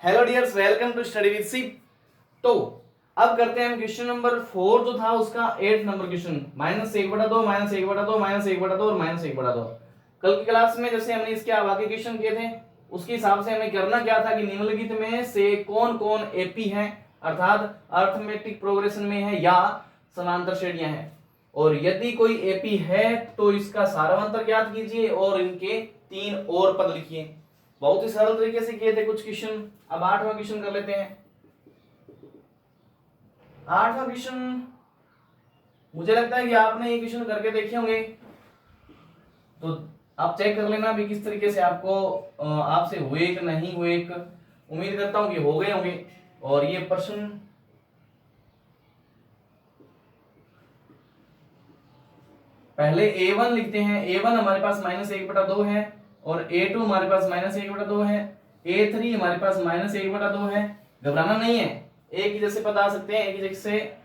Hello dears, welcome to study with C. तो अब करते हैं हम क्वेश्चन नंबर 4 जो था उसका 8 नंबर क्वेश्चन। -1/2 -1/2 -1/2 और -1/2। कल की क्लास में जैसे हमने इसके बाकी क्वेश्चन किए थे उसके हिसाब से हमें करना क्या था कि निम्नलिखित में से कौन कौन एपी हैं, अर्थात अर्थमेटिक प्रोग्रेशन में है या समांतर श्रेणियां हैं, और यदि कोई एपी है तो इसका सारांतर ज्ञात कीजिए और इनके 3 और पद लिखिए। बहुत ही सरल तरीके से किए थे कुछ क्वेश्चन। अब 8वां क्वेश्चन कर लेते हैं। 8वां क्वेश्चन मुझे लगता है कि आपने ये क्वेश्चन करके देखे होंगे, तो आप चेक कर लेना भी किस तरीके से आपको आपसे हुए कि नहीं हुए। उम्मीद करता हूं कि हो गए होंगे। और ये प्रश्न पहले A1 लिखते हैं। A1 हमारे पास -1/2 है और A2 हमारे पास -1/2 है। A3 हमारे पास -1/2 है। घबराना नहीं है, एक ही जैसे पद आ सकते हैं, एक ही जैसे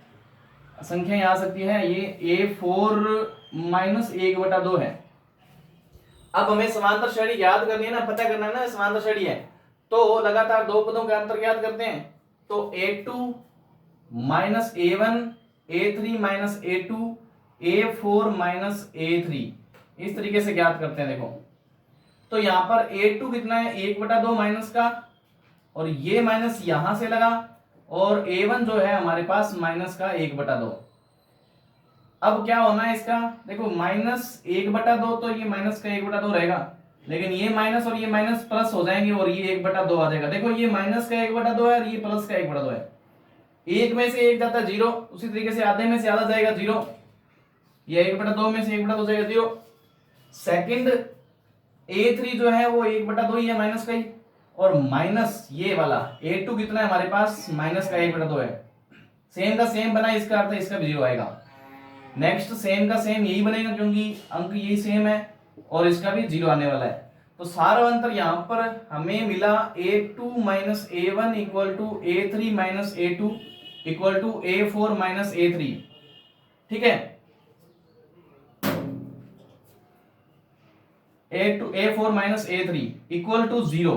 संख्याएं आ सकती है। ये A4 -1/2 है। अब हमें समांतर श्रेणी याद करनी है ना, पता करना है ना समांतर श्रेणी है, तो लगातार दो पदों का अंतर ज्ञात करते हैं। तो A2 -A1, A3 -A2, A4 -A3 इस तरीके से ज्ञात करते हैं। देखो तो यहां पर A2 कितना है, 1/2 माइनस का, और ये माइनस यहां से लगा, और A1 जो है हमारे पास माइनस का 1/2। अब क्या होना है इसका, देखो -1/2 तो ये माइनस का 1/2 रहेगा, लेकिन ये माइनस और ये माइनस प्लस हो जाएंगे और ये 1/2 आ जाएगा। देखो ये माइनस का 1/2 है और ये प्लस का 1/2 है। एक में से एक जाता है 0, उसी तरीके से आधे में से आधा जाएगा 0, ये 1/2 में से 1/2 जाएगा 0। सेकंड A3 जो है वो 1/2 ही है, माइनस का ही, और माइनस ये वाला A2 कितना है हमारे पास, माइनस का 1/2 है। सेम का सेम बना, इसका अर्थ है इसका भी 0 आएगा। नेक्स्ट सेम का सेम यही बनेगा क्योंकि अंक यही सेम है, और इसका भी 0 आने वाला है। तो सारा अंतर यहां पर हमें मिला A2 -A1 = A3 -A2 = A4 -A3। ठीक है, A4 -A3 = 0।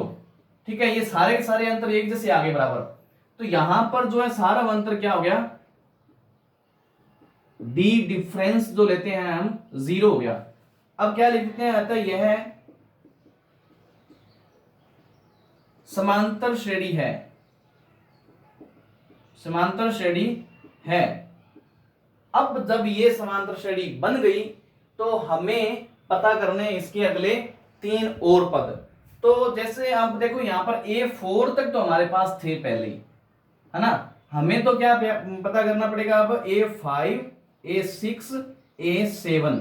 ठीक है, ये सारे के सारे अंतर एक जैसे आगे बराबर। तो यहां पर जो है सारा अंतर क्या हो गया, डी डिफरेंस जो लेते हैं हम 0 हो गया। अब क्या लिखते हैं, अतः यह समांतर श्रेणी है, समांतर श्रेणी है। अब जब ये समांतर श्रेणी बन गई तो हमें पता करने इसके अगले 3 और पद। तो जैसे आप देखो यहां पर A4 तक तो हमारे पास थे पहले ही, है ना। हमें तो क्या पता करना पड़ेगा अब, A5, A6, A7।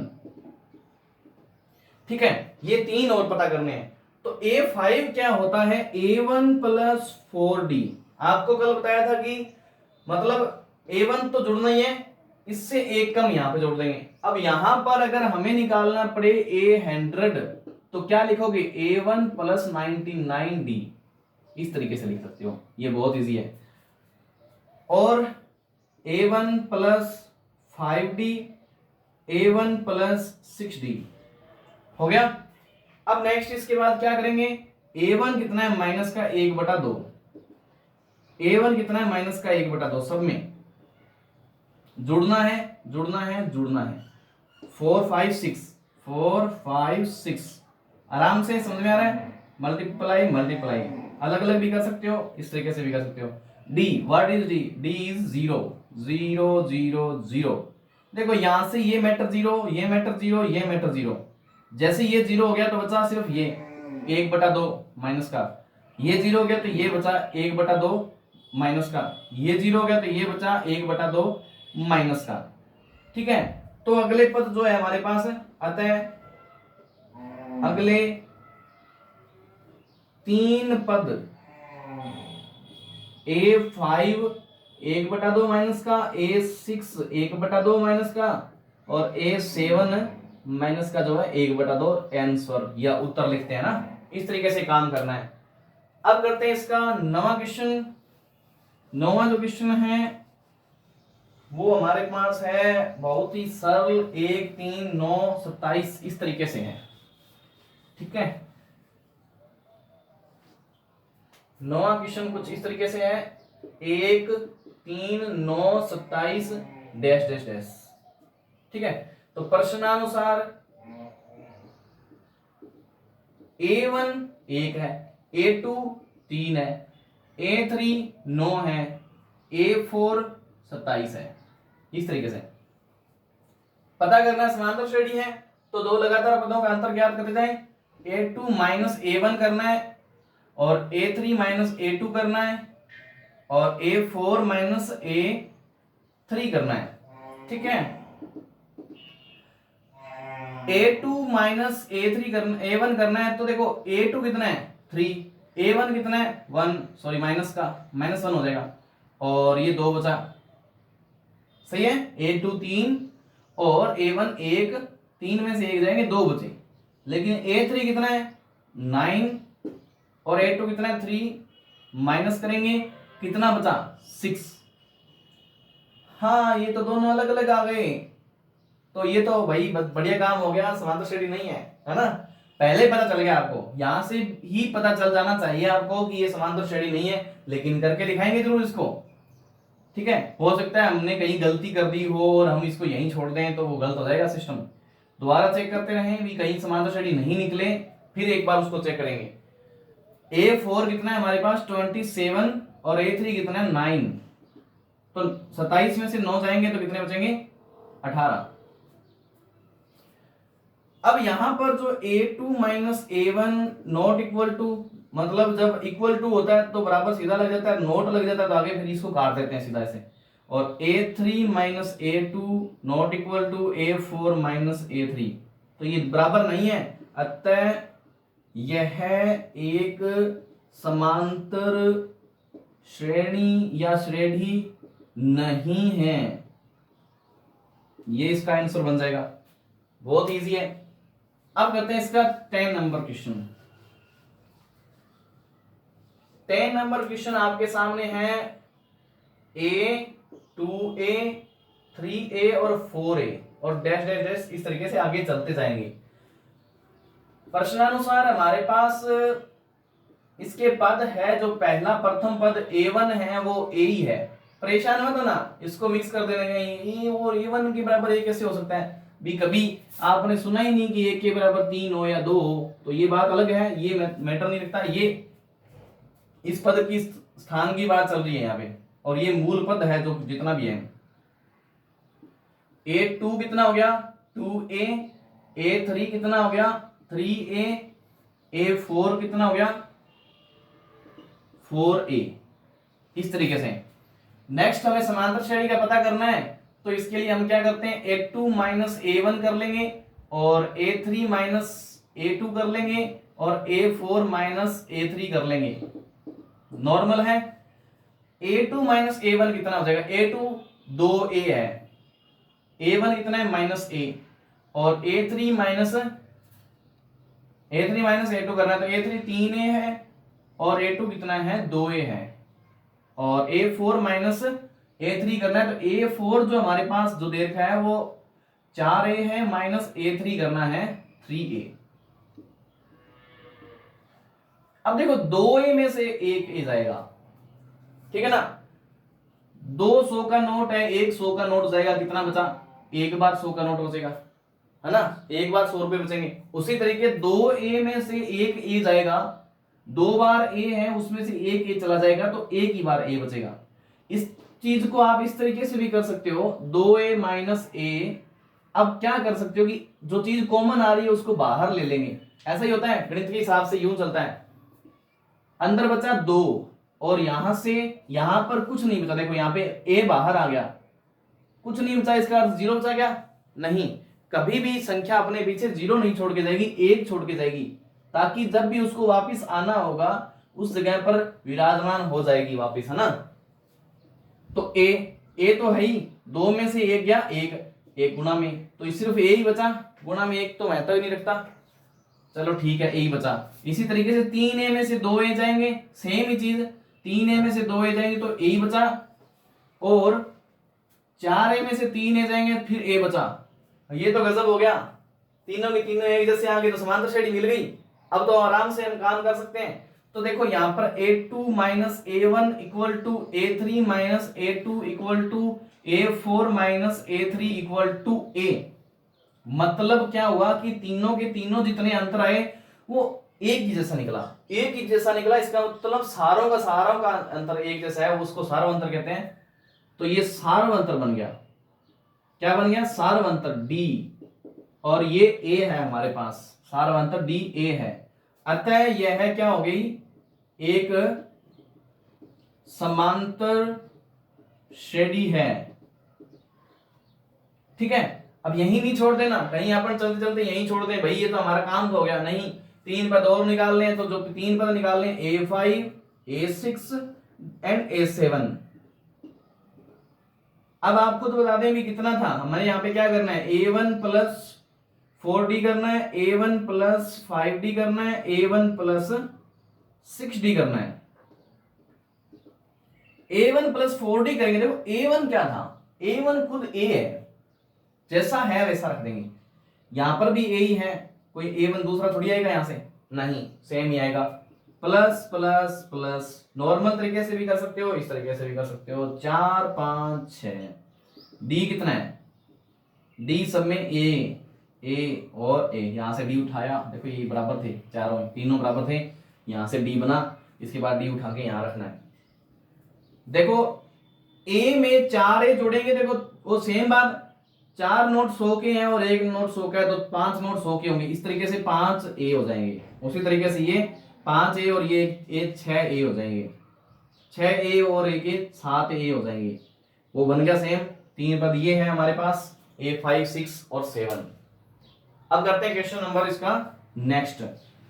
ठीक है, ये 3 और पता करने हैं। तो A5 क्या होता है, A1 + 4D। आपको कल बताया था कि मतलब A1 तो जुड़ना ही है, इससे एक कम यहां पे जोड़ देंगे। अब यहां पर अगर हमें निकालना पड़े A100 तो क्या लिखोगे, A1 + 99D। इस तरीके से लिख सकते हो, ये बहुत इजी है। और A1 + 5D, A1 + 6D हो गया। अब नेक्स्ट इसके बाद क्या करेंगे, A1 कितना है, माइनस का 1/2। A1 कितना है, माइनस का 1/2। सब में जुड़ना है, जुड़ना है, जुड़ना है। 4 5 6, 4 5 6 आराम से समझ में आ रहा है। मल्टीप्लाई मल्टीप्लाई अलग अलग भी कर सकते हो, इस तरीके से भी कर सकते हो। D, what is D? D is 0 0 0 0। देखो यहां से ये मैटर 0, ये मैटर 0, ये मैटर 0। जैसे ये 0 हो गया तो बचा सिर्फ ये 1/2 माइनस का, ये 0 हो गया तो ये बचा 1/2 माइनस का, ये 0 हो गया तो ये बचा 1/2 माइनस का। ठीक है, तो अगले पद जो है हमारे पास, अतः अगले 3 पद A5 1/2 माइनस का, A6 1/2 माइनस का, और A7 माइनस का जो है 1/2। आंसर या उत्तर लिखते हैं ना, इस तरीके से काम करना है। अब करते हैं इसका 9वां क्वेश्चन। 9वां जो क्वेश्चन है वो हमारे पास है बहुत ही सरल, 1 3 9 27 इस तरीके से है। ठीक है, नौवां क्वेश्चन कुछ इस तरीके से है, 1 3 9 27 डैश डैश डैश। ठीक है, तो प्रश्नानुसार A1 1 है, A2 3 है, A3 9 है, A4 27 है। इस तरीके से पता करना है समांतर श्रेणी है तो दो लगातार पदों का अंतर ज्ञात करते जाएं। A2 माइनस A1 करना है और A3 माइनस A2 करना है और A4 माइनस A3 करना है। ठीक है, A2 माइनस A3 करना, A1 करना है तो देखो A2 कितना है 3, A1 कितना है 1, सॉरी माइनस का -1 हो जाएगा और ये 2 बचा। सही है, A2 3 और A1 1, 3 में से 1 जाएंगे 2 बचे। लेकिन A3 कितना है 9 और A2 कितना है 3, माइनस करेंगे कितना बचा 6। हाँ ये तो दोनों अलग अलग आ गए, तो ये तो भाई बढ़िया काम हो गया, समांतर श्रेणी नहीं है ना। पहले पता चल गया आपको, यहां से ही पता चल जाना चाहिए आपको कि ये समांतर श्रेणी नहीं है, लेकिन करके दिखाएंगे जरूर इसको। ठीक है, हो सकता है हमने कहीं गलती कर दी हो और हम इसको यहीं छोड़ दें तो वो गलत हो जाएगा सिस्टम। दोबारा चेक करते रहें भी कहीं समांतर श्रेणी नहीं निकले, फिर एक बार उसको चेक करेंगे। A4 कितना है हमारे पास 27 और A3 कितना है 9, तो 27 में से 9 जाएंगे तो कितने बचेंगे 18। अब यहां पर जो A2 minus A1 not equal to, मतलब जब इक्वल टू होता है तो बराबर सीधा लग जाता है, नोट लग जाता है तो आगे फिर इसको काट देते हैं सीधा ऐसे। और A3 minus A2 not equal to A4 minus A3, तो ये बराबर नहीं है, अतः यह एक समांतर श्रेणी या श्रेणी नहीं है। ये इसका आंसर बन जाएगा, बहुत इजी है। अब करते हैं इसका 10 नंबर क्वेश्चन। 10 नंबर क्वेश्चन आपके सामने है, A 2A 3A और 4A और डैश डैश डैश इस तरीके से आगे चलते जाएंगे। प्रश्नानुसार हमारे पास इसके पद है, जो पहला प्रथम पद A1 है वो A ही है। परेशान मत होना, इसको मिक्स कर देना, A और A1 के बराबर A कैसे हो सकता है भी, कभी आपने सुना ही नहीं कि एक के बराबर 3 हो या 2 हो, तो ये बात अलग है, ये मैटर नहीं रखता। ये इस पद की स्थान की बात चल रही है यहाँ पे, और ये मूल पद है जो जितना भी है। A2 कितना हो गया 2A, A3 कितना हो गया 3A, A4 कितना हो गया 4A। इस तरीके से नेक्स्ट हमें समांतर श्रेणी का पता करना है, तो इसके लिए हम क्या करते हैं A2 माइनस A1 कर लेंगे और A3 माइनस A2 कर लेंगे और A4 माइनस A3 कर लेंगे। नॉर्मल है। A2 माइनस A1 कितना हो जाएगा, A2 2A है, A1 कितना है -A और A3 माइनस A2 करना है तो A3 3A है और A2 कितना है 2A है और A4 माइनस A3 करना है तो A4 जो हमारे पास जो दे रखा है वो 4A है माइनस A3 करना है 3A। अब देखो 2A में से 1A जाएगा, ठीक है ना, 200 का नोट है, 100 का नोट जाएगा, कितना बचा, एक बार 100 का नोट बचेगा, है ना, एक बार 100 रुपए बचेंगे। उसी तरीके 2A में से 1A जाएगा, 2 बार A है उसमें से 1A चला जाएगा तो एक ही बार A बचेगा। इस चीज को आप इस तरीके से भी कर सकते हो 2A माइनस A। अब क्या कर सकते हो कि जो चीज कॉमन आ रही है उसको बाहर ले लेंगे, ऐसा ही होता है गणित के हिसाब से, यूं चलता है। अंदर बचा 2 और यहां से यहां पर कुछ नहीं बचा, देखो यहां पे A बाहर आ गया, कुछ नहीं बचा, इसका अर्थ 0 बचा क्या, नहीं, कभी भी संख्या अपने पीछे 0 नहीं छोड़ के जाएगी, 1 छोड़ के जाएगी, ताकि जब भी उसको वापस आना होगा उस जगह पर विराजमान हो जाएगी वापस, है ना। तो A तो है ही, 2 में से 1 गया, 1 गुणा में, तो सिर्फ A ही बचा, गुणा में 1 तो महत्व ही नहीं रखता, चलो ठीक है A ही बचा। इसी तरीके से 3A में से 2A जाएंगे, सेम ही चीज, 3A में से 2A जाएंगे तो A ही बचा, और 4A में से 3A जाएंगे फिर A बचा। ये तो गजब हो गया, तीनों की तीनों एक जैसे आ गए तो समांतर श्रेणी मिल गई। अब तो आराम से हम काम कर सकते हैं। तो देखो यहां पर a2 minus a1 equal to a3 minus a2 equal to a4 minus a3 equal to a। मतलब क्या हुआ कि तीनों के तीनों जितने अंतर आए वो एक ही जैसा निकला, एक ही जैसा निकला। इसका मतलब सारों का अंतर एक जैसा है, उसको सार्व अंतर कहते हैं। तो ये सार्व अंतर बन गया। क्या बन गया? सार्व अंतर D, और ये A है हमारे पास, सार्व अंतर D A है। अतः यह है क्या हो गई? एक समांतर श्रेणी है। ठीक है, अब यही नहीं छोड़ देना, कहीं अपन चलते चलते यही छोड़ दे भाई ये तो हमारा काम तो हो गया। नहीं, 3 पद और निकालने हैं, तो जो 3 पद निकालने A5 A6 एंड A7। अब आप खुद बता दें भी कितना था हमारे यहाँ पे। क्या करना है? A1 प्लस 4D करना है, A1 प्लस 5D करना है, A1 प्लस 6D करना है। A1 प्लस 4D करेंगे। देखो A1 क्या था? A1 खुद A है, जैसा है वैसा रख देंगे। यहां पर भी A ही है, कोई A1 दूसरा थोड़ी आएगा यहां से, नहीं सेम ही आएगा। प्लस प्लस प्लस, नॉर्मल तरीके से भी कर सकते हो, इस तरीके से भी कर सकते हो। 4 5 6। D कितना है? D सब में A और A, यहां से D उठाया, देखो ये बराबर थे, चारों तीनों बराबर थे, यहां से D बना, इसके बाद D उठा के यहां रखना है। देखो A में 4 A जोड़ेंगे, देखो वो सेम बात, 4 नोट 100 के हैं और 1 नोट 100 का है, तो 5 नोट 100 के होंगे। इस तरीके से 5 A हो जाएंगे। उसी तरीके से ये 5 A और ये 6 A हो जाएंगे। 6 A और 1 7 A हो जाएंगे। वो बन गया सेम। 3 पद ये है हमारे पास, A5 6 और 7। अब करते हैं क्वेश्चन नंबर इसका नेक्स्ट,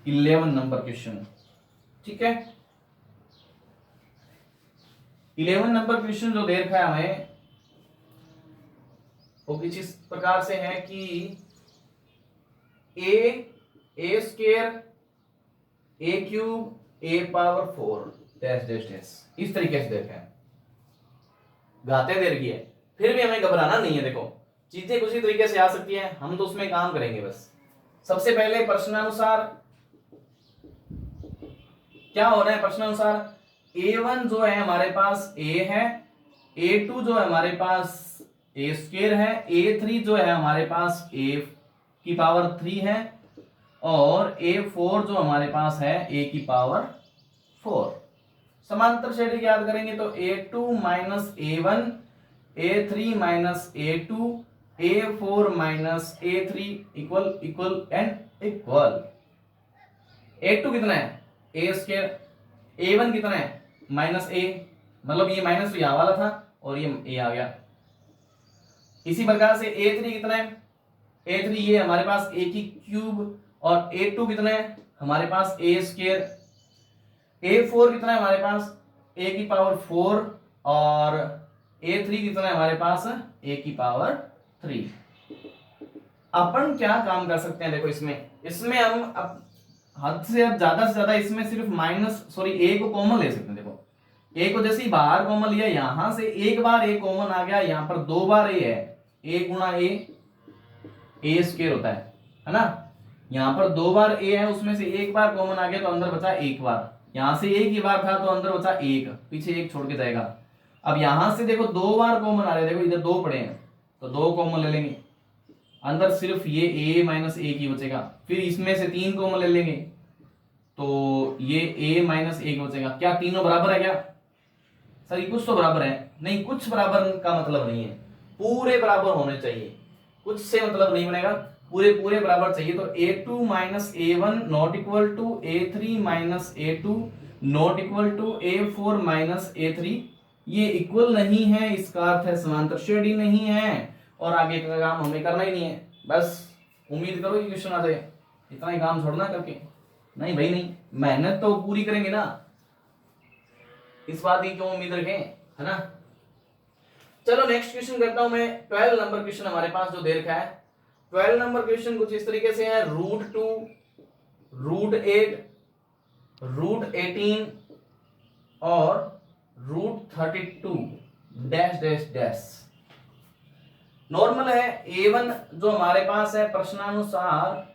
11 नंबर क्वेश्चन। ठीक है, 11 नंबर क्वेश्चन जो दे रखा है हमें वो कुछ इस प्रकार से है कि a square a cube a power 4 dash dash dash, इस तरीके से देखा है। घाते दे रखी है, फिर भी हमें घबराना नहीं है। देखो चीजें उसी तरीके से आ सकती है, हम तो उसमें काम करेंगे बस। सबसे पहले प्रश्नानुसार क्या हो रहा है? प्रश्नानुसार A1 जो है हमारे पास A है, A2 जो है हमारे पास A स्क्वायर है, A3 जो है हमारे पास A की पावर 3 है, और A4 जो हमारे पास है A की पावर 4। समांतर श्रेणी याद करेंगे तो A2 minus A1, A3 minus A2, A4 minus A3 equal equal and equal. A2 कितना है? A square. A1 कितना है? माइनस A, मतलब ये माइनस तो यहां वाला था और ये A आ गया। इसी प्रकार से A3 कितना है? A3 ये हमारे पास A की क्यूब, और A2 कितना है हमारे पास? A square. A4 कितना है हमारे पास? A की पावर 4, और A3 कितना है हमारे पास? A की पावर 3। अपन क्या काम कर सकते हैं? देखो इसमें हम अब हद से अब ज्यादा से ज्यादा इसमें सिर्फ A को कॉमन ले सकते हैं। देखो A को जैसे ही बाहर कॉमन लिया, यहां से एक बार A कॉमन आ गया, यहां पर 2 बार A है, A गुणा A स्क्वायर होता है ना। यहां पर 2 बार A है, उसमें से एक बार कॉमन आ गया तो अंदर बचा एक बार। यहां से एक ही बार था तो अंदर बचा एक, पीछे एक छोड़ के जाएगा। अब यहां से देखो 2 बार कॉमन आ रहे, देखो इधर 2 पड़े हैं तो 2 कॉमन ले लेंगे, अंदर सिर्फ ये A माइनस A की बचेगा। फिर इसमें से 3 कॉमन ले लेंगे तो ये A माइनस 1 बचेगा। क्या तीनों बराबर है? क्या सर ये कुछ तो बराबर है? नहीं, कुछ बराबर का मतलब नहीं है, पूरे बराबर होने चाहिए। कुछ से मतलब नहीं बनेगा, पूरे पूरे बराबर चाहिए। तो A2 minus A1 not equal to A3 minus A2 not equal to A4 minus A3, ये इक्वल नहीं है, इसका अर्थ है समांतर श्रेणी नहीं है, और आगे का काम हमें करना ही नहीं है। बस उम्मीद करो कि क्वेश्चन आ जाए, इतना ही काम छोड़ना करके। नहीं भाई नहीं, मेहनत तो पूरी करेंगे ना, इस बात की क्यों उम्मीद रखें, है ना। चलो नेक्स्ट क्वेश्चन करता हूं मैं। 12 नंबर क्वेश्चन हमारे पास जो दे रखा है, 12 नंबर क्वेश्चन कुछ इस तरीके से है। √2, √8, √18 और √32 डैश डैश डैश। नॉर्मल है। A1 जो हमारे पास है प्रश्नानुसार,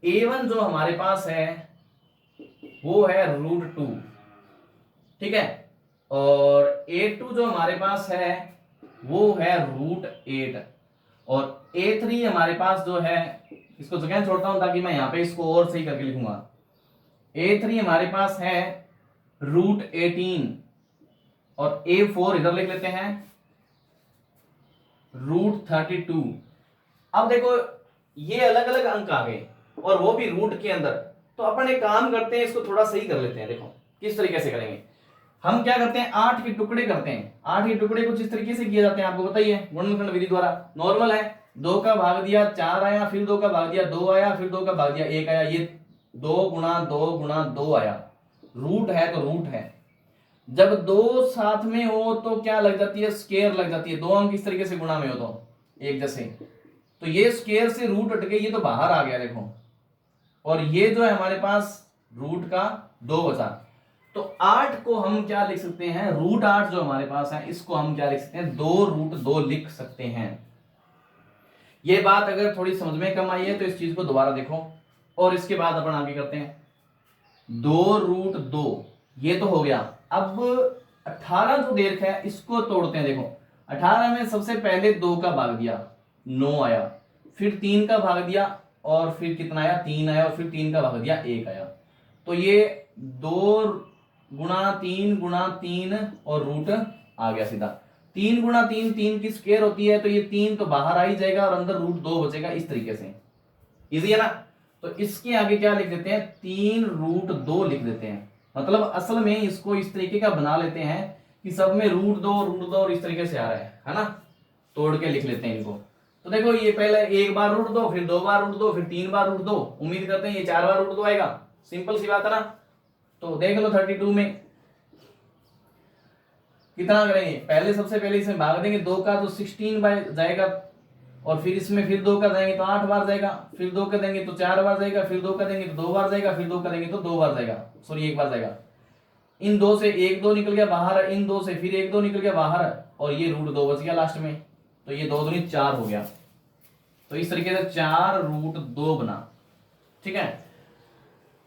A1 जो हमारे पास है वो है √2, ठीक है। और A2 जो हमारे पास है वो है √8, और A3 हमारे पास जो है, इसको जगह छोड़ता हूं ताकि मैं यहां पे इसको और सही करके लिखूंगा। A3 हमारे पास है √18, और A4 इधर लिख लेते हैं √32। अब देखो ये अलग अलग अंक आ गए और वो भी रूट के अंदर, तो अपन एक काम करते हैं, इसको थोड़ा सही कर लेते हैं। देखो किस तरीके से करेंगे, हम क्या करते हैं 8 के टुकड़े करते हैं। 8 के टुकड़े कुछ इस तरीके से किए जाते हैं, आपको बताइए गुणनखंड विधि द्वारा। नॉर्मल है, 2 का भाग दिया 4 आया, फिर 2 का भाग दिया 2 आया, फिर 2 का भाग दिया 1 आया, ये 2 गुणा 2 गुणा 2 आया। रूट है तो रूट है, जब दो साथ में हो तो क्या लग जाती है, स्केयर लग जाती है। दो अंक इस तरीके से गुणा में हो तो एक जैसे, तो ये स्केयर से रूट हट के ये तो बाहर आ गया देखो, और ये जो है हमारे पास रूट का 2 बचा। तो 8 को हम क्या लिख सकते हैं, √8 जो हमारे पास है इसको हम क्या लिख सकते हैं, 2√2 लिख सकते हैं। ये बात अगर थोड़ी समझ में कम आई है तो इस चीज को दोबारा देखो, और इसके बाद अपन आगे करते हैं। 2√2 ये तो हो गया। अब 18 जो दीर्घ है इसको तोड़ते हैं। देखो 18 में सबसे पहले 2 का भाग दिया 9 आया, फिर 3 का भाग दिया और फिर कितना आया 3 आया, और फिर 3 का भाग दिया 1 आया। तो ये 2 गुणा 3 गुणा 3 और रूट आ गया सीधा। 3 गुणा 3 3 की स्क्वायर होती है, तो ये 3 तो बाहर आ ही जाएगा और अंदर √2 बचेगा। इस तरीके से इजी है ना। तो इसके आगे क्या लिख देते हैं, 3√2 लिख देते हैं। मतलब असल में इसको इस तरीके का बना लेते हैं कि सब में √2 और इस तरीके से आ रहा है ना, तोड़ के लिख लेते हैं इनको। तो देखो ये पहले एक बार √2, फिर 2 बार √2, फिर 3 बार √2, उम्मीद करते हैं ये 4 बार √2 आएगा। सिंपल सी बात है ना। तो देख लो 32 में कितना करेंगे, पहले सबसे पहले इसमें भाग देंगे 2 का तो 16 बार जाएगा, और फिर इसमें फिर 2 का देंगे तो 8 बार जाएगा, फिर 2 का देंगे तो 4 बार जाएगा, फिर 2 का देंगे तो 2 बार जाएगा, फिर 2 का देंगे तो 2 बार जाएगा, सॉरी 1 बार जाएगा। इन 2 से 1 2 निकल गया बाहर, इन 2 से फिर 1 2 निकल गया बाहर, और ये √2 बच गया लास्ट में। तो ये 2 दूनी 4 हो गया। तो इस तरीके से 4√2 बना, ठीक है।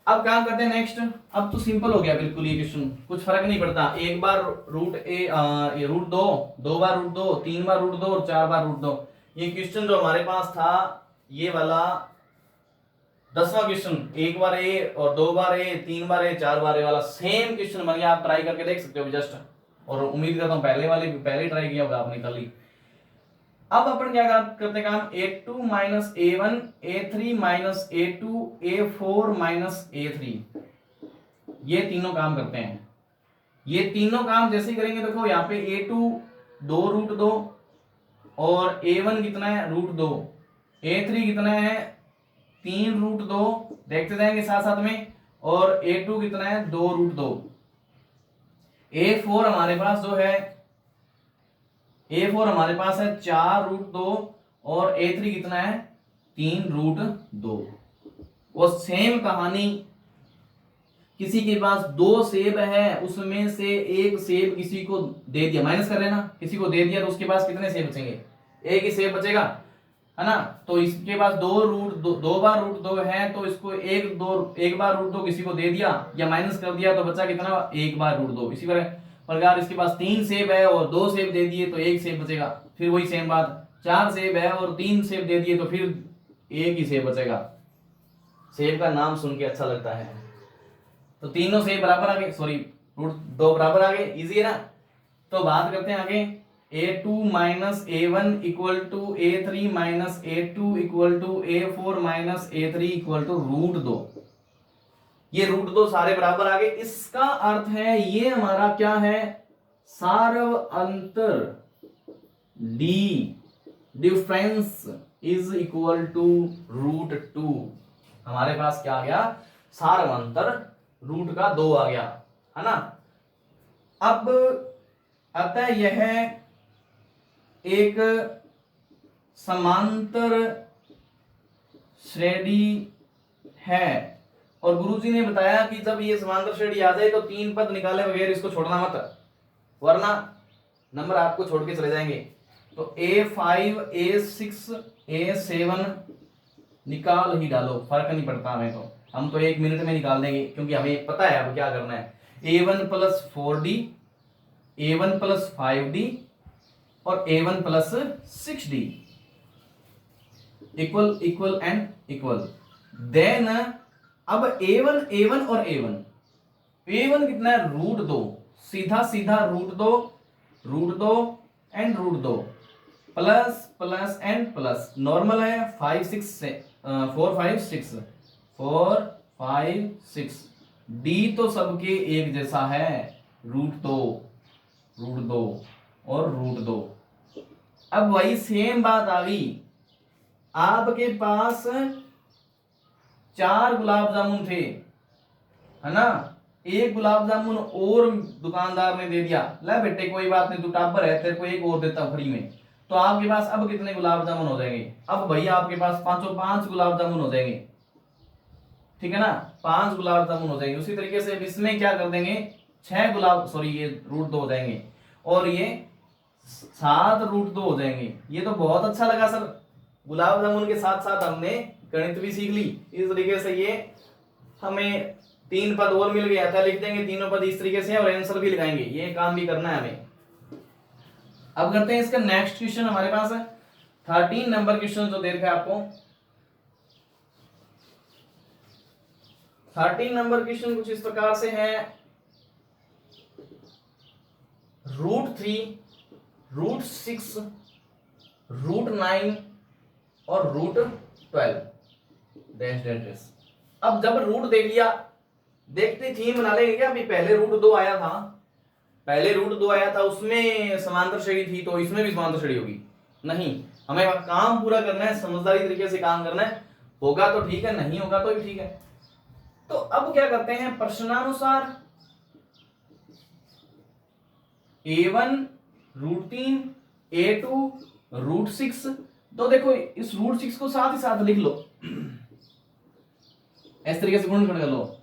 अब काम करते हैं नेक्स्ट। अब तो सिंपल हो गया बिल्कुल ये क्वेश्चन, कुछ फर्क नहीं पड़ता। एक बार √2, 2 बार √2, 3 बार √2 और 4 बार √2। ये क्वेश्चन जो हमारे पास था ये वाला 10वां क्वेश्चन, 1 बार ए और 2 बार ए, 3 बार ए, 4 बार ए वाला सेम क्वेश्चन बन गया। आप ट्राई करके देख सकते हो जस्ट, और उम्मीद करता हूं पहले ट्राई किया होगा आपने कल ही। अब अपन क्या करते हैं काम, A2 - A1, A3 - A2, A4 - A3, ये तीनों काम करते हैं। ये तीनों काम जैसे ही करेंगे, देखो यहाँ पे A2 2√2, और A1 कितना है √2, A3 कितना है 3√2, देखते जाएंगे साथ साथ में, और A2 कितना है 2√2। A4 हमारे पास जो है, A4 हमारे पास है 4√2, और A3 कितना है 3√2। वो सेम कहानी, किसी के पास 2 सेब है, उसमें से एक सेब किसी को दे दिया, माइनस कर रहे हैं ना, किसी को दे दिया तो उसके पास कितने सेब बचेंगे, एक ही सेब बचेगा, है ना। तो इसके पास 2 बार √2 है, तो इसको एक बार √2 किसी को दे दिया या माइनस कर दिया, तो बचा कितना 1 बार √2। इसी प्रकार इसके पास 3 सेब है और 2 सेब दे दिए तो 1 सेब बचेगा। फिर वही सेम बात, 4 सेब है और 3 सेब दे दिए तो फिर 1 ही सेब बचेगा। सेब का नाम सुन के अच्छा लगता है। तो तीनों सेब बराबर आ गए, सॉरी √2 बराबर आ गए, इजी है ना। तो बात करते हैं आगे, A2 - A1 = A3 - A2 = A4 - A3 = √2। ये √2 सारे बराबर आ गए। इसका अर्थ है ये हमारा क्या है, सार्व अंतर D difference is equal to √2। हमारे पास क्या आ गया, सार्व अंतर रूट का 2 आ गया, है ना। अब अतः यह एक समांतर श्रेणी है, और गुरुजी ने बताया कि जब ये समांतर श्रेणी आ जाए तो 3 पद निकाले बगैर इसको छोड़ना मत, वरना नंबर आपको छोड़ के चले जाएंगे। तो A5 A6 A7 निकाल ही डालो, फर्क नहीं पड़ता हमें। तो हम तो 1 मिनट में निकाल देंगे क्योंकि हमें पता है अब क्या करना है। a1 plus 4d, a1 plus 5d और a1 plus 6d equal equal and equal. Then अब a1 और a1 कितना है √2, सीधा सीधा √2 and √2 plus plus and plus, normal है 5 6 से 4 5 6 4 5 6, d तो सबके एक जैसा है √2 और √2। अब वही सेम बात आ गई, आपके पास 4 गुलाब जामुन थे, है ना, एक गुलाब जामुन और दुकानदार ने दे दिया, ले बेटे कोई बात नहीं तू टाबर है, तेरे को एक और देता हूं फ्री में। तो आपके पास अब कितने गुलाब जामुन हो जाएंगे? अब भैया आपके पास 5 गुलाब जामुन हो जाएंगे, ठीक है ना, 5 गुलाब जामुन हो जाएंगे। उसी तरीके से इसमें क्या कर देंगे 6 गुलाब, सॉरी ये √2 हो जाएंगे और ये 7 √2 हो जाएंगे। ये तो बहुत अच्छा लगा सर, गुलाब जामुन के साथ साथ हमने गणित भी सीख ली। इस तरीके से ये हमें 3 पद और मिल गया था, लिख देंगे तीनों पद इस तरीके से और आंसर भी लगाएंगे, ये काम भी करना है हमें। अब करते हैं इसका नेक्स्ट क्वेश्चन, हमारे पास है 13 नंबर क्वेश्चन जो दे रखा है आपको। 13 नंबर क्वेश्चन कुछ इस प्रकार से है, √3 √6 √9 और √12 डैश डैश डैश। अब जब रूट देख लिया, देखते थीम बना लेंगे क्या? अभी पहले √2 आया था, उसमें समांतर श्रेणी थी, तो इसमें भी समांतर श्रेणी होगी? नहीं, हमें काम पूरा करना है, समझदारी तरीके से काम करना है, होगा तो ठीक है, नहीं होगा तो भी ठीक है। तो अब क्या करते हैं, प्रश्नानुसार a1 √3 a2 √6, तो देखो इस √6 को साथ ही साथ लिख लो, इस तरीके से गुणन कर लो।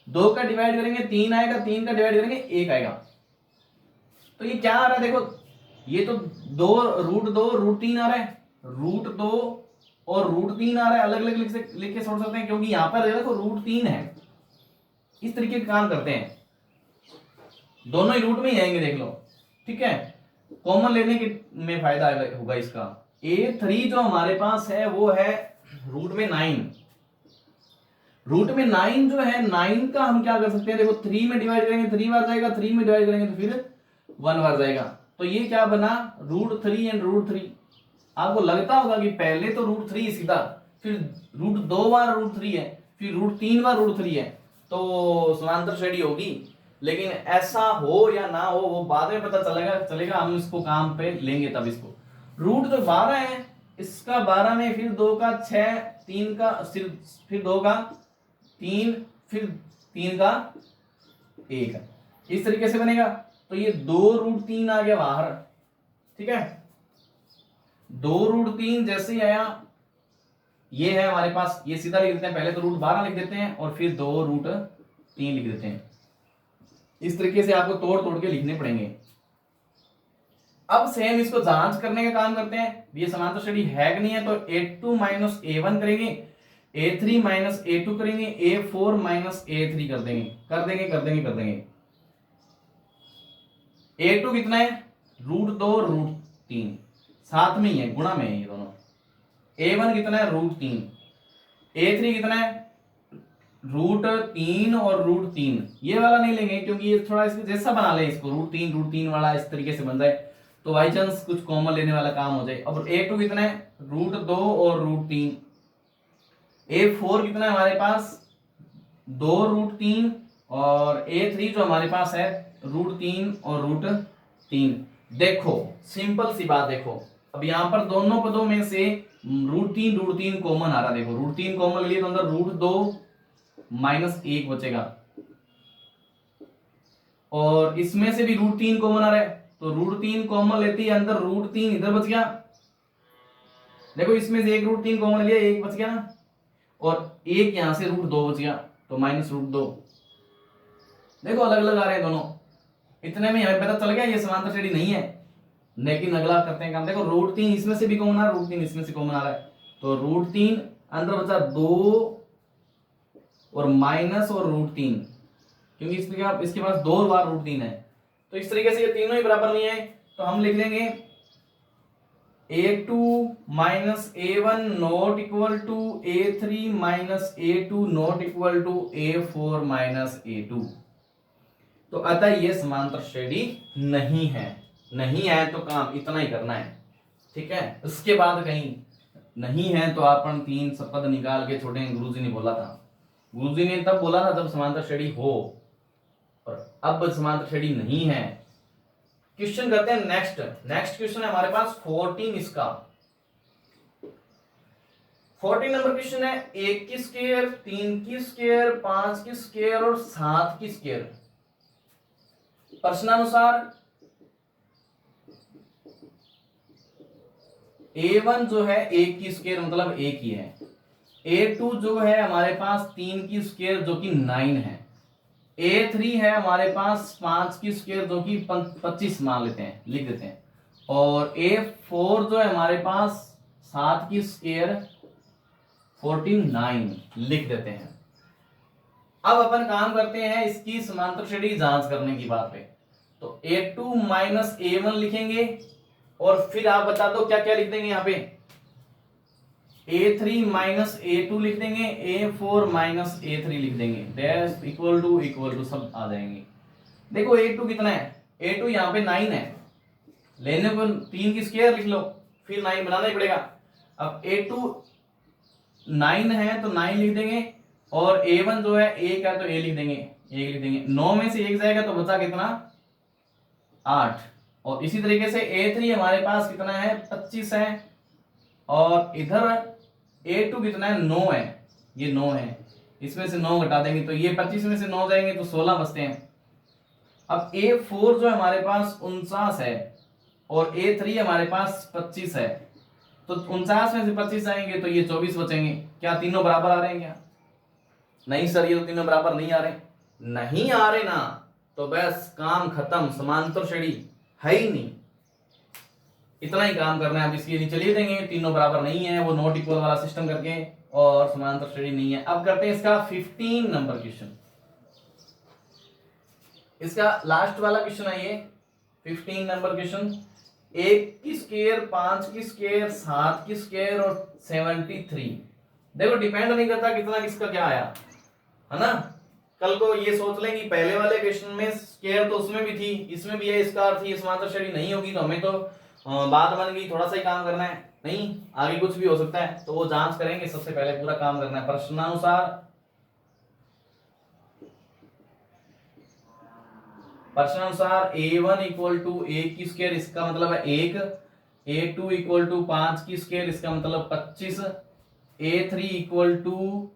2 का डिवाइड करेंगे 3 आएगा, 3 का डिवाइड करेंगे 1 आएगा। तो ये क्या आ रहा है देखो, ये तो 2 √2 √3 आ रहा है, √2 और √3 आ रहा है, अलग अलग लिख के छोड़ सकते हैं क्योंकि यहां पर देखो √3 है। इस तरीके का काम करते हैं, दोनों ही रूट में ही आएंगे, देख लो, ठीक है। कॉमन लेने के में फायदा होगा इसका। a3 जो हमारे पास है वो है रूट में 9, रूट में 9 जो है, 9 का हम क्या कर सकते हैं, देखो 3 में डिवाइड करेंगे 3 बार जाएगा, 3 में डिवाइड करेंगे तो फिर 1 बार जाएगा। तो ये क्या बना √3 एंड √3। आपको लगता होगा कि पहले तो √3 सीधा, फिर √2 बार √3 है, फिर √3 बार √3 है, तो समांतर श्रेणी होगी। लेकिन ऐसा हो या ना हो वो बाद में पता चलेगा, हम इसको काम पे लेंगे तब। इसको रूट जो 12 है, इसका 12 में फिर 2 का 6, 3 का फिर 2 का 3, फिर 3 का 1, इस तरीके से बनेगा। तो ये 2√3 आ गया बाहर, ठीक है। 2√3 जैसे ही आया, ये है हमारे पास, ये सीधा लिख देते हैं, पहले तो √12 लिख देते हैं और फिर 2√3 लिख देते हैं। इस तरीके से आपको तोड़ तोड़ के लिखने पड़ेंगे। अब सेम इसको जांच करने का काम करते हैं, ये समांतर श्रेणी है कि नहीं है। तो a2 - a1 करेंगे, a3 - a2 करेंगे, a4 - a3 कर देंगे। a2 कितना है √2 √3, साथ में ही है, गुणा में है ये दोनों। a1 कितना है √3, a3 कितना है √3 और √3। ये वाला नहीं लेंगे क्योंकि ये थोड़ा इसके जैसा बना ले, इसको √3 वाला इस तरीके से बन जाए, तो बाई चांस कुछ कॉमन लेने वाला काम हो जाए। अब a2 कितना है √2 और √3, a4 कितना है हमारे पास 2 √3 और a3 जो हमारे पास है √3 और √3। देखो सिंपल सी बात, देखो अब यहां पर दोनों पदों में से √3 कॉमन आ रहा है। देखो √3 कॉमन ले लिए तो अंदर √2 - 1 बचेगा, और इसमें से भी √3 कॉमन आ रहा है, तो √3 कॉमन लेते ही अंदर √3 इधर बच गया। देखो इसमें से एक √3 कॉमन लिया, 1 बच गया, और 1 यहां से √2 बच गया, तो -√2। देखो अलग अलग आ रहे हैं दोनों, इतने में हमें पता चल गया ये समांतर श्रेणी नहीं है। लेकिन अगला करते हैं काम, देखो √3 इसमें से भी कॉमन आ रहा है, √3 इसमें से कॉमन आ रहा है, तो √3 अंदर बचा 2 और माइनस और √3, क्योंकि इसके पास 2 बार √3 है। तो इस तरीके से ये तीनों ही बराबर नहीं है, तो हम लिख लेंगे a2 minus a1 not equal to a3 minus a2 not equal to a4 minus a2। तो अतः ये समांतर श्रेणी नहीं है। नहीं है तो काम इतना ही करना है, ठीक है। उसके बाद कहीं नहीं है तो अपन 3 पद निकाल के छोटे गुरुजी ने बोला था। गुरुजी ने तब बोला था जब समांतर श्रेणी हो, और अब समांतर श्रेणी नहीं है। क्वेश्चन करते हैं नेक्स्ट क्वेश्चन है हमारे पास 14 इसका। 14 नंबर क्वेश्चन है 1 की स्क्वायर, 3 की स्क्वायर, 5 की स्क्वायर और 7 की स्क्वायर। प्रश्नानुसार A1 जो है 1 की स्क्वायर मतलब 1 ही है। A2 जो है हमारे पास 3 की स्क्वायर जो कि 9 है। A3 है हमारे पास 5 की स्क्वायर जो कि 25 मान लेते हैं, लिख देते हैं। और A4 जो है हमारे पास 7 की स्क्वायर 49 लिख देते हैं। अब अपन काम करते हैं इसकी समांतर श्रेणी जांच करने की बात पे। तो A2 माइनस A1 लिखेंगे और फिर आप बता दो क्या क्या लिख देंगे यहाँ पे। A3 माइनस A2 लिख देंगे, A4 माइनस A3 लिख देंगे, डैश इक्वल टू सब आ जाएंगे। देखो A2 कितना है, A2 यहाँ पे 9 है, लेने को 3 की स्क्वायर लिख लो, फिर 9 बनाना ही पड़ेगा। अब A2 9 है तो 9 लिख देंगे, और A1 जो है 1 है तो A लिख देंगे, 1 लिख देंगे। 9 में से 1 जाएगा तो बचा कितना 8। और इसी तरीके से A3 हमारे पास कितना है 25 है, और इधर A2 कितना है 9 है, ये 9 है, इसमें से 9 घटा देंगे तो ये 25 में से 9 जाएंगे तो 16 बचते हैं। अब A4 जो हमारे पास 49 है और A3 हमारे पास 25 है, तो 49 में से 25 जाएंगे तो ये 24 बचेंगे। क्या तीनों बराबर आ रहे हैं क्या? नहीं सर, ये तो तीनों बराबर नहीं आ रहे। नहीं आ रहे ना तो बस काम खत्म, समांतर श्रेणी है ही नहीं। इतना ही काम करना है। अब इसके नीचे लिख देंगे तीनों बराबर नहीं है, वो नॉट इक्वल वाला सिस्टम करके, और समांतर श्रेणी नहीं है। अब करते हैं इसका 15 नंबर क्वेश्चन। इसका लास्ट वाला क्वेश्चन है ये 15 नंबर क्वेश्चन। 1 की स्क्वायर, 5 की स्क्वायर, 7 की स्क्वायर और 73। देखो डिपेंड नहीं करता कितना किसका क्या आया, है ना। कल को ये सोच लें कि पहले वाले क्वेश्चन में स्क्वायर तो उसमें भी थी, इसमें भी है, इसका अर्थ ये समांतर श्रेणी नहीं होगी, तो हमें तो बात बन गई, थोड़ा सा ही काम करना है, नहीं आगे कुछ भी हो सकता है, तो वो जांच करेंगे। सबसे पहले पूरा काम करना है। प्रश्नानुसार A1 इक्वल टू 1 की स्क्वायर, इसका मतलब है 1। A2 इक्वल टू 5 की स्क्वायर, इसका मतलब 25। A3 इक्वल टू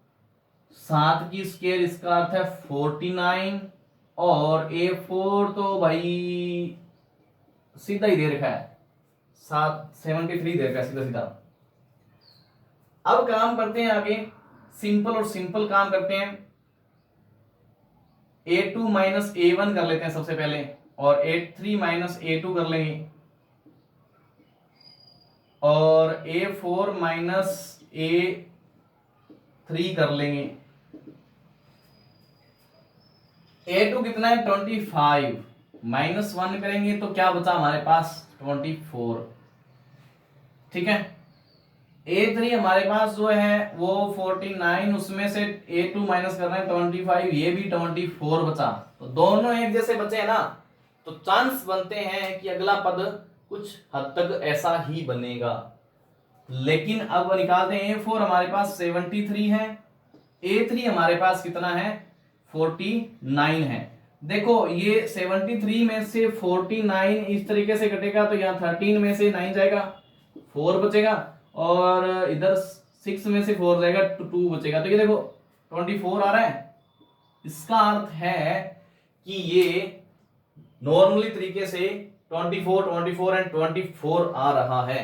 7 की स्क्वायर, इसका अर्थ है 49। और A4 तो भाई सीधा ही दे रखा है, 73 दे रखा है सीधा सीधा। अब काम करते हैं आगे, सिंपल और सिंपल काम करते हैं। A2 माइनस A1 कर लेते हैं सबसे पहले, और A3 माइनस A2 कर लेंगे, और A4 माइनस A3 कर लेंगे। A2 कितना है 25, माइनस 1 करेंगे तो क्या बचा हमारे पास 24, ठीक है। A3 हमारे पास जो है वो 49, उसमें से A2 माइनस कर रहे हैं 25, ये भी 24 बचा, तो दोनों एक जैसे बचे हैं ना, तो चांस बनते हैं कि अगला पद कुछ हद तक ऐसा ही बनेगा। लेकिन अब निकालते हैं, A4 हमारे पास 73 है, A3 हमारे पास कितना है 49 है। देखो ये 73 में से 49 इस तरीके से कटेगा तो यहाँ 13 में से 9 जाएगा, 4 बचेगा, और इधर 6 में से 4 जाएगा तो 2 बचेगा। तो ये देखो 24 आ रहा है। इसका अर्थ है कि ये नॉर्मली तरीके से 24, 24 एंड 24 आ रहा है।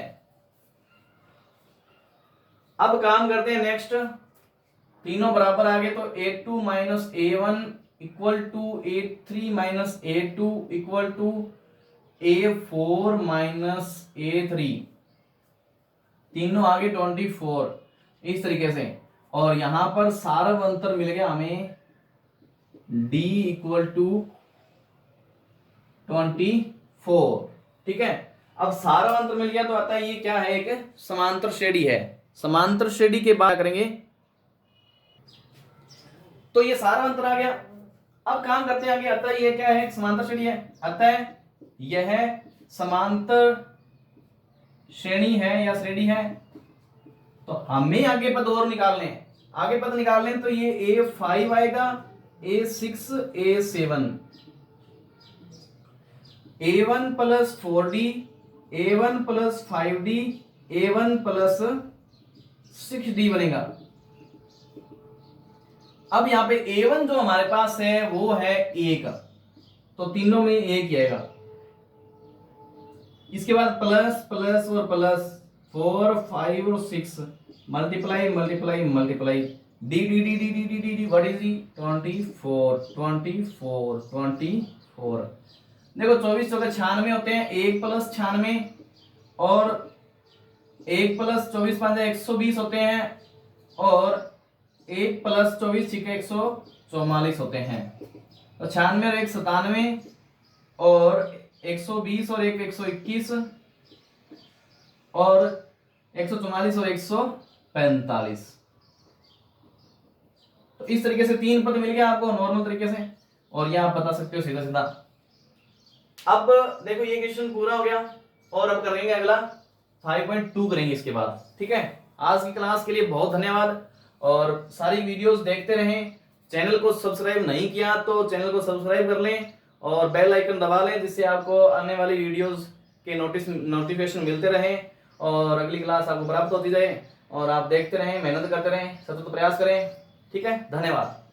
अब काम करते हैं नेक्स्ट, तीनों बराबर आ गए तो A2 minus A1 equal to A3 minus A2 equal to A4 minus A3, तीनों आगे 24। इस तरीके से। और यहां पर सारव अंतर मिल गया हमें d इक्वल टू 24। ठीक है, अब सारव अंतर मिल गया तो आता है ये क्या है, एक समांतर श्रेणी है। समांतर श्रेणी के बाद करेंगे तो ये सारा अंतर आ गया। अब काम करते हैं आगे, अतः ये क्या है, समांतर श्रेणी है, अतः यह समांतर श्रेणी है या श्रेणी है। तो हमें आगे पद और निकालने हैं, आगे पद निकालने तो ये A5 आएगा, A6, A7, A1 plus 4D, A1 plus 5D, A1 plus 6D बनेगा। अब यहां पे A1 जो हमारे पास है वो है 1, तो तीनों में 1 आएगा। इसके बाद प्लस प्लस और प्लस 4, 5 और 6, multiply multiply multiply, D D D D D D D D what is the 24 24 24। देखो 24 चौके 96 होते हैं, 1 प्लस 96 और 1 प्लस 24 5 120 होते हैं, और 1 प्लस 24 6 144 होते हैं। तो 96 और 1 97 और 120 और 1 121 और 144 और 145। तो इस तरीके से 3 पद मिल गया आपको नॉर्मल तरीके से, और यह आप बता सकते हो सीधा सीधा। अब देखो ये क्वेश्चन पूरा हो गया, और अब करेंगे अगला 5.2 करेंगे इसके बाद। ठीक है, आज की क्लास के लिए बहुत धन्यवाद, और सारी वीडियोस देखते रहें। चैनल को सब्सक्राइब नहीं किया तो चैनल को सब्सक्राइब कर लें और बेल आइकन दबा लें, जिससे आपको आने वाली वीडियोस के नोटिफिकेशन मिलते रहें और अगली क्लास आपको प्राप्त होती जाए। और आप देखते रहें, मेहनत करते रहें, सतत प्रयास करें। ठीक है, धन्यवाद।